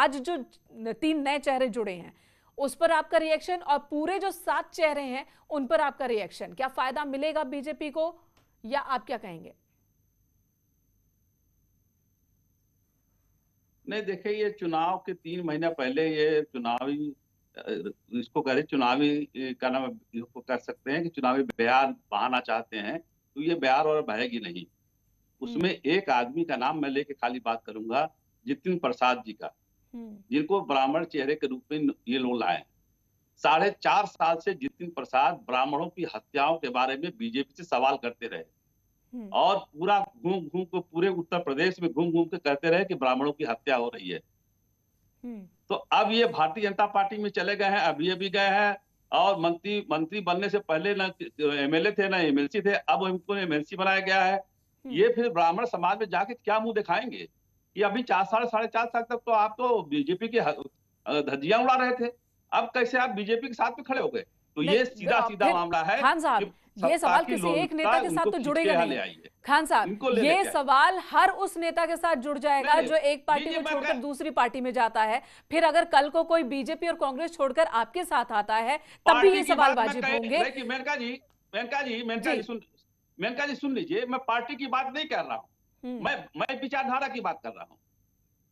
आज जो 3 नए चेहरे जुड़े हैं उस पर आपका रिएक्शन, और पूरे जो 7 चेहरे हैं उन पर आपका रिएक्शन, क्या फायदा मिलेगा बीजेपी को या आप क्या कहेंगे? नहीं, देखिए, ये चुनाव के 3 महीने पहले ये चुनावी इसको कह रहे चुनावी क्या नाम है, इसको कह सकते हैं कि चुनावी बयार बहाना चाहते हैं, तो ये बयार और बहेगी नहीं। उसमें एक आदमी का नाम मैं लेके खाली बात करूंगा, जितिन प्रसाद जी का, जिनको ब्राह्मण चेहरे के रूप में ये लोग लाए। 4.5 साल से जितिन प्रसाद ब्राह्मणों की हत्याओं के बारे में बीजेपी से सवाल करते रहे और पूरा घूम घूम के पूरे उत्तर प्रदेश में घूम घूम के कहते रहे कि ब्राह्मणों की हत्या हो रही है। तो अब ये भारतीय जनता पार्टी में चले गए हैं, अब ये भी गए हैं, और मंत्री बनने से पहले ना एमएलए थे ना एमएलसी थे, अब उनको एमएलसी बनाया गया है। ये फिर ब्राह्मण समाज में जाके क्या मुंह दिखाएंगे कि अभी 4.5 साल तक तो आप तो बीजेपी की धज्जियां उड़ा रहे थे, अब कैसे आप बीजेपी के साथ में खड़े हो गए? तो ये सीधा सीधा मामला है। खान साहब, ये सवाल किसी एक नेता के साथ तो जुड़ेगा नहीं। खान साहब, ये सवाल हर उस नेता के साथ जुड़ जाएगा जो एक पार्टी को छोड़कर दूसरी पार्टी में जाता है। फिर अगर कल को कोई बीजेपी और कांग्रेस छोड़कर आपके साथ आता है तब भी ये सवाल वाजिब होंगे। मेनका जी सुन लीजिए, मैं पार्टी की बात नहीं कर रहा हूँ, मैं विचारधारा की बात कर रहा हूँ।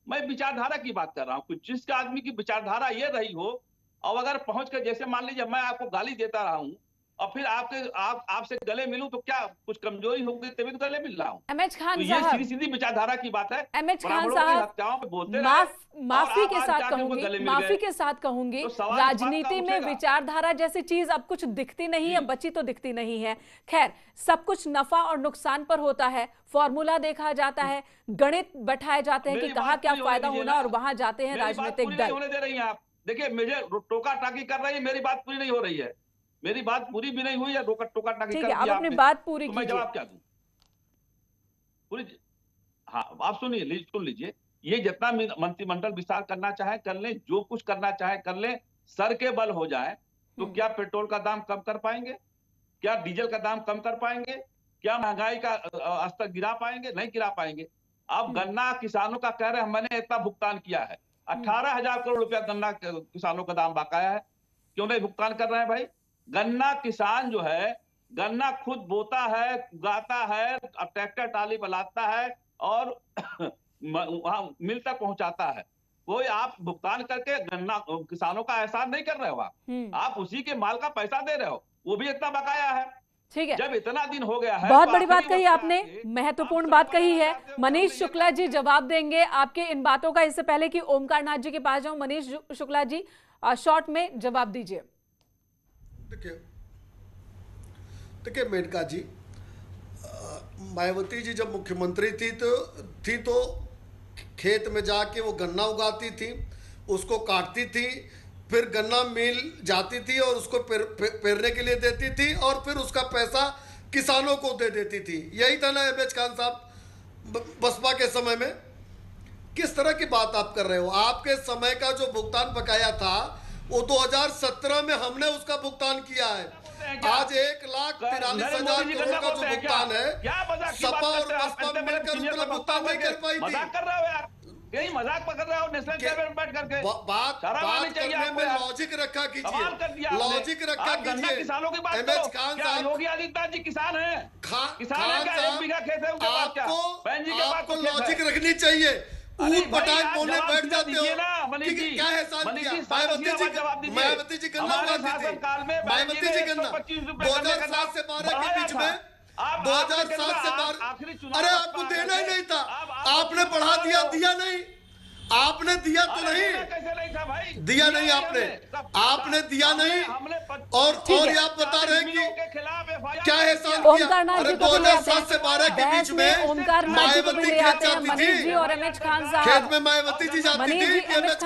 मैं विचारधारा की बात कर रहा हूँ। जिस आदमी की विचारधारा ये रही हो, और अगर पहुंच कर, जैसे मान लीजिए मैं आपको गाली देता रहा हूँ और फिर आपसे गले मिलूं, तो क्या कुछ कमजोरी होगी तभी तो गले मिल रहा हूँ? एमएच खान तो ये सीधी सीधी विचारधारा की बात है। एमएच खान साहब, माफी के साथ कहूंगी राजनीति में विचारधारा जैसी चीज अब कुछ दिखती नहीं है, बची तो दिखती नहीं है। खैर, सब कुछ नफा और नुकसान पर होता है, फॉर्मूला देखा जाता है, गणित बैठाए जाते हैं कि कहाँ क्या फायदा होना, और वहां जाते हैं राजनीतिक दल। होने दे रही हैं आप, देखिए मुझे टोका टाकी कर रही है, मेरी बात पूरी नहीं हो रही है, मेरी बात पूरी भी नहीं हुई है, टोका टाकी कर दिया आप अपनी बात पूरी कीजिए, तो मैं जवाब क्या दूं? पूरी, हाँ, आप सुन लीजिए, ये जितना मंत्रिमंडल विस्तार करना चाहे कर ले, जो कुछ करना चाहे कर ले, सर के बल हो जाए तो क्या पेट्रोल का दाम कम कर पाएंगे? क्या डीजल का दाम कम कर पाएंगे? क्या महंगाई का स्तर गिरा पाएंगे? नहीं गिरा पाएंगे। अब गन्ना किसानों का कह रहे हैं मैंने इतना भुगतान किया है, 18,000 करोड़ रुपया गन्ना किसानों का दाम बकाया है, क्यों नहीं भुगतान कर रहे हैं भाई? गन्ना किसान जो है, गन्ना खुद बोता है, उगाता है, ट्रैक्टर ट्राली बनाता है और वहां मिल तक पहुंचाता है। कोई आप भुगतान करके गन्ना किसानों का एहसान नहीं कर रहे हो, आप उसी के माल का पैसा दे रहे हो, वो भी इतना बकाया है। ठीक है, जब इतना दिन हो गया है, बहुत बड़ी बात कही आपने, महत्वपूर्ण बात कही है। मनीष शुक्ला जी जवाब देंगे आपके इन बातों का। इससे पहले कि ओमकार नाथ जी के पास जाऊं, मनीष शुक्ला जी शॉर्ट में जवाब दीजिए। देखिए मेनका जी, मायावती जी जब मुख्यमंत्री थी तो खेत में जाके वो गन्ना उगाती थी, उसको काटती थी, फिर गन्ना मिल जाती थी और उसको पेरने के लिए देती थी और फिर उसका पैसा किसानों को दे देती थी। यही था ना एमएच खान साहब बसपा के समय में? किस तरह की बात आप कर रहे हो? आपके समय का जो भुगतान बकाया था वो 2017 में हमने उसका भुगतान किया है। आज 1,43,000 करोड़ का जो भुगतान है, सपा और बसपा मिलकर उतना भुगतान नहीं कर पाई थी। यही मजाक पकड़ रहे हो नेशनल कैबिनेट में बैठ करके। बात करने में लॉजिक रखा कीजिए, लॉजिक रखा कीजिए। किसानों की बात एमएच खान साहब, योगी आदित्यनाथ जी किसान हैं, किसान साहब, आपको लॉजिक रखनी चाहिए। ऊट पटांग बोलने बैठ जाते हो, क्या एहसान किया? मायावती जी गन्ना उगाती थी, मायावती जी गन्ना 2007 से 12 के बीच में, 2007 से 12, अरे आपको देना ही नहीं था, आपने बढ़ा दिया, दिया नहीं, आपने दिया तो नहीं, दिया नहीं, आपने दिया नहीं, और ये आप बता रहे हैं कि क्या एहसान किया? अरे 2007 से 12 के बीच में मायावती खेत जाती थी, और एमएच खान साहब, खेत में मायावती जी जाती थी।